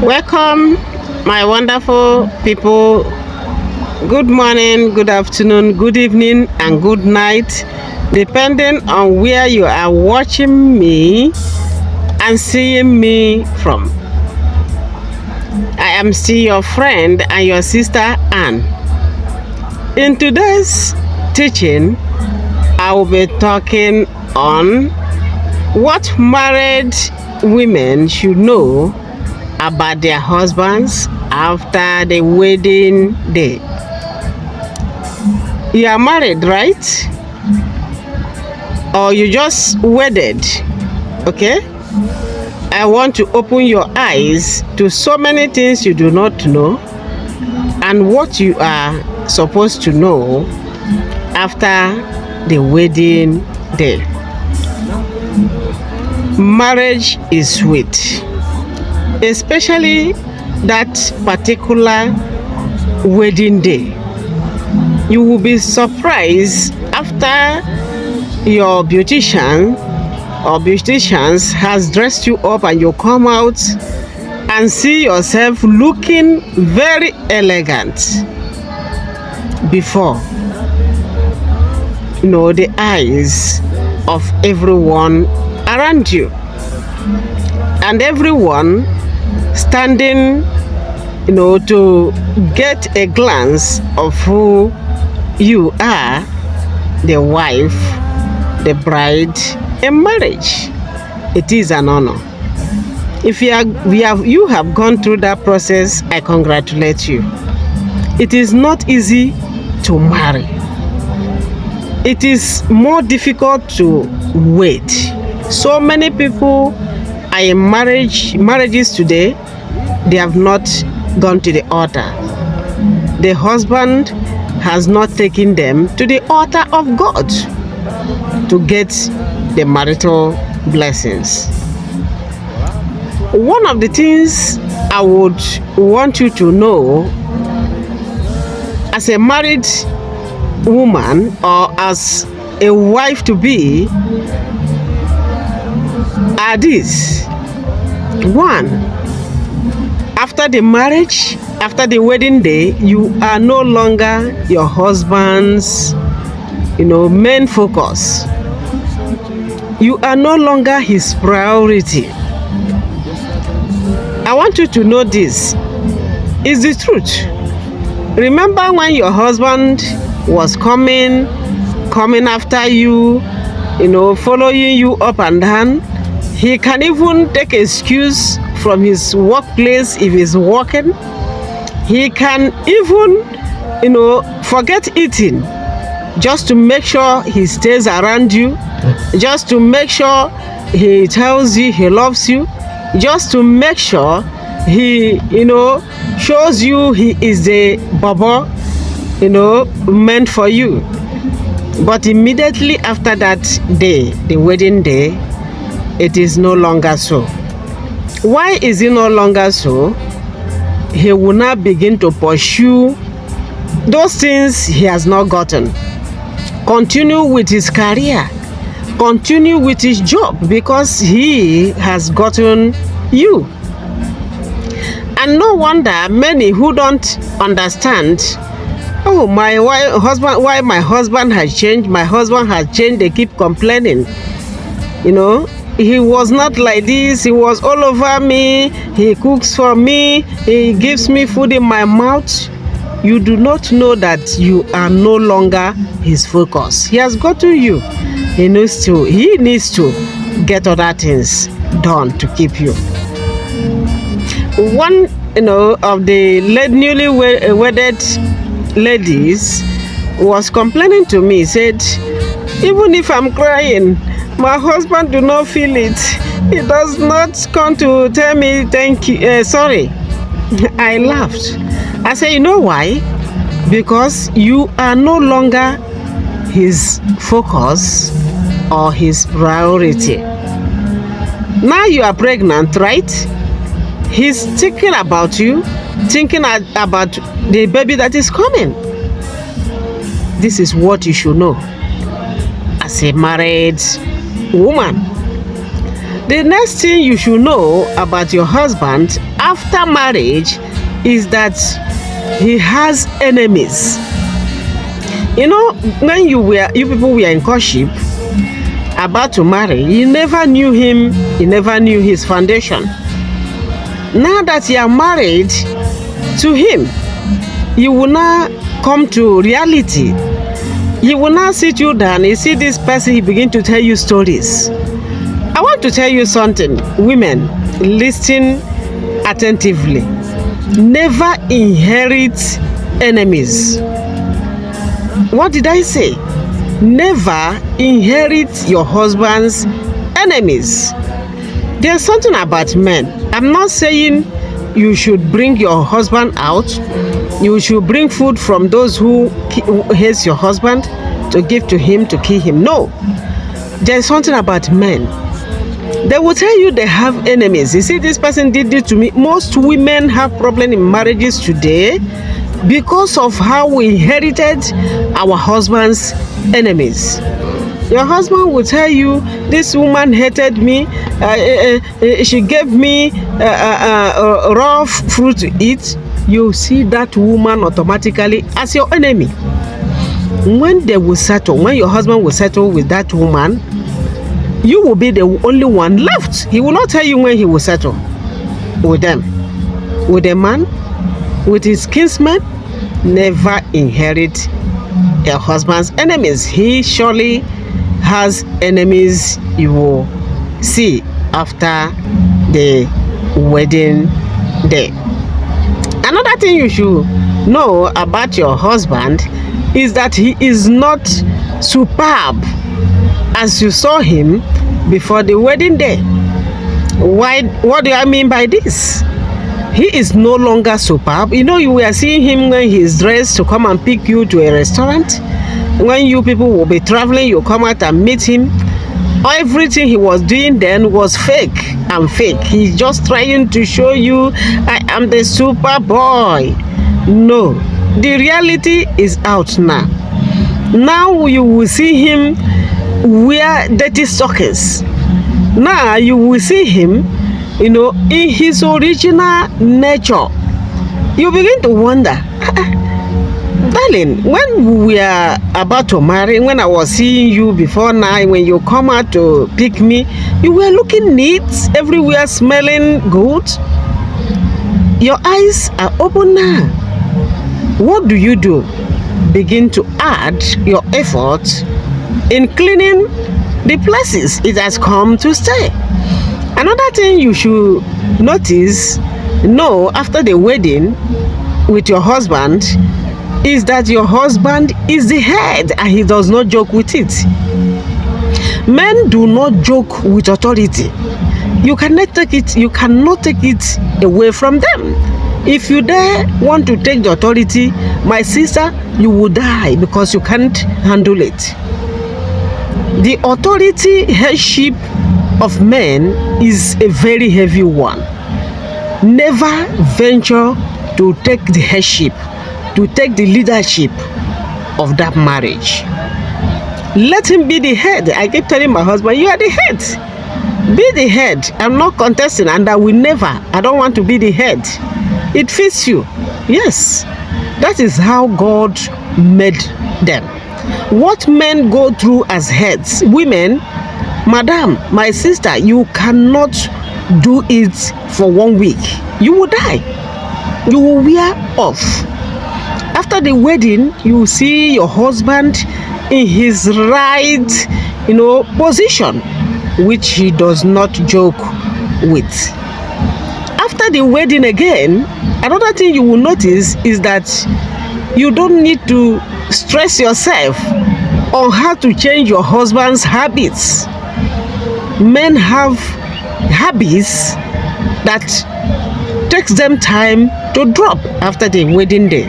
Welcome, my wonderful people. Good morning, good afternoon, good evening, and good night, depending on where you are watching me and seeing me from. I am still your friend and your sister Anne. In today's teaching, I will be talking on what married women should know about their husbands after the wedding day. You are married, right? Or you just wedded, okay? I want to open your eyes to so many things you do not know and what you are supposed to know after the wedding day. Marriage is sweet, especially that particular wedding day. You will be surprised after your beauticians has dressed you up and you come out and see yourself looking very elegant before the eyes of everyone around you, and everyone standing to get a glance of who you are, the wife, the bride in marriage. It is an honor. If you have gone through that process, I congratulate you. It is not easy to marry. It is more difficult to wait. So many people are in marriages today, they have not gone to the altar. The husband has not taken them to the altar of God to get the marital blessings. One of the things I would want you to know as a married woman or as a wife to be are these. One, after the marriage, after the wedding day, you are no longer your husband's main focus. You are no longer his priority. I want you to know this is the truth. Remember when your husband was coming after you, following you up and down? He can even take excuse from his workplace if he's working. He can even, forget eating just to make sure he stays around you, just to make sure he tells you he loves you, just to make sure he, shows you he is the baba, meant for you. But immediately after that day, the wedding day, it is no longer so. Why is it no longer so? He will now begin to pursue those things he has not gotten. Continue with his career. Continue with his job because he has gotten you. And no wonder many who don't understand, oh, why my husband has changed, they keep complaining. He was not like this, he was all over me, he cooks for me, he gives me food in my mouth. You do not know that you are no longer his focus. He has gotten you. He needs to get other things done to keep you. One of the newly wedded ladies was complaining to me, said, even if I'm crying, my husband do not feel it. He does not come to tell me thank you, sorry. I laughed. I said, you know why? Because you are no longer his focus or his priority. Now you are pregnant, right? He's thinking about you, thinking about the baby that is coming. This is what you should know as a married woman. The next thing you should know about your husband after marriage is that he has enemies. You know, when you people were in courtship, about to marry, you never knew him, you never knew his foundation. Now that you are married to him, you will now come to reality. He will now sit you down, you see this person, he begin to tell you stories. I want to tell you something, women, listen attentively. Never inherit enemies. What did I say? Never inherit your husband's enemies. There's something about men. I'm not saying you should bring your husband out. You should bring food from those who hate your husband to give to him, to kill him. No. There's something about men. They will tell you they have enemies. You see, this person did this to me. Most women have problems in marriages today because of how we inherited our husband's enemies. Your husband will tell you, this woman hated me, she gave me raw fruit to eat. You see that woman automatically as your enemy. When they will settle, when your husband will settle with that woman, you will be the only one left. He will not tell you when he will settle with them. With a man, with his kinsmen, never inherit your husband's enemies. He surely has enemies you will see after the wedding day. Another thing you should know about your husband is that he is not superb as you saw him before the wedding day. Why? What do I mean by this? He is no longer superb. You know, you were seeing him when he is dressed to come and pick you to a restaurant. When you people will be traveling, you come out and meet him. Everything he was doing then was fake and fake. He's just trying to show you, I am the super boy. No, the reality is out now. Now you will see him wear dirty stockings. Now you will see him, you know, in his original nature. You begin to wonder, darling, when we are about to marry, when I was seeing you before now, when you come out to pick me, you were looking neat, everywhere smelling good. Your eyes are open now. What do? Begin to add your effort in cleaning the places it has come to stay. Another thing you should know after the wedding with your husband is that your husband is the head and he does not joke with it. Men do not joke with authority. You cannot take it away from them. If you dare want to take the authority, my sister, you will die because you can't handle it. The authority headship of men is a very heavy one. Never venture to take the headship, to take the leadership of that marriage. Let him be the head. I keep telling my husband, you are the head. Be the head. I'm not contesting, and I don't want to be the head. It fits you. Yes, that is how God made them. What men go through as heads, women, madam, my sister, you cannot do it for 1 week. You will die. You will wear off. After the wedding, you see your husband in his right, position, which he does not joke with. After the wedding again, another thing you will notice is that you don't need to stress yourself on how to change your husband's habits. Men have habits that takes them time to drop after the wedding day.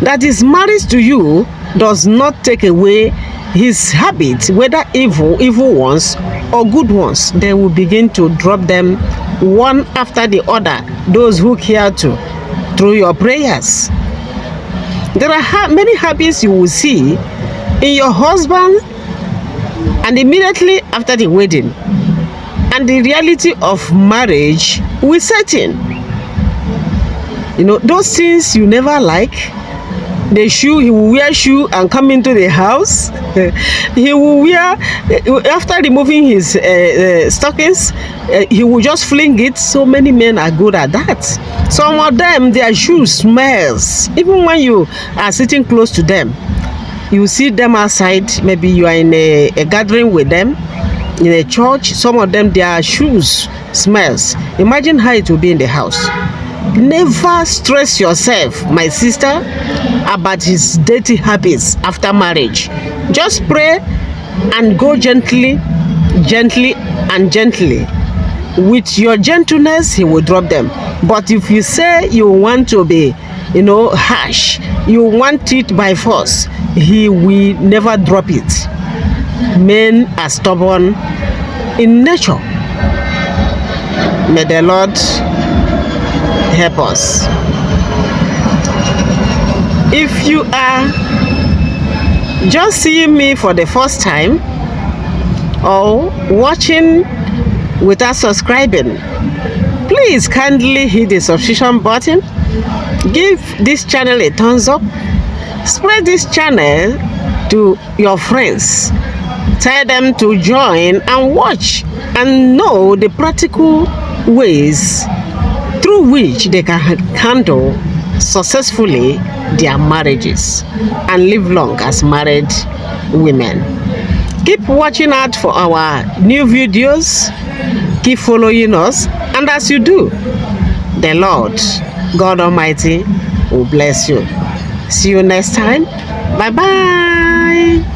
That his marriage to you does not take away his habits, whether evil ones or good ones. They will begin to drop them one after the other, those who care to, through your prayers. There are many habits you will see in your husband, and immediately after the wedding, and the reality of marriage will set in. Those things you never like. The shoe, he will wear shoe and come into the house. He will wear, after removing his stockings, he will just fling it. So many men are good at that. Some of them, their shoes smells. Even when you are sitting close to them, you see them outside. Maybe you are in a gathering with them, in a church. Some of them, their shoes smells. Imagine how it will be in the house. Never stress yourself, my sister, about his dirty habits after marriage. Just pray and go gently, and gently. With your gentleness, he will drop them. But if you say you want to be, harsh, you want it by force, he will never drop it. Men are stubborn in nature. May the Lord help us. If you are just seeing me for the first time or watching without subscribing, please kindly hit the subscription button. Give this channel a thumbs up. Spread this channel to your friends. Tell them to join and watch and know the practical ways through which they can handle successfully their marriages and live long as married women. Keep watching out for our new videos. Keep following us, and as you do, the Lord God Almighty will bless you. See you next time. Bye bye.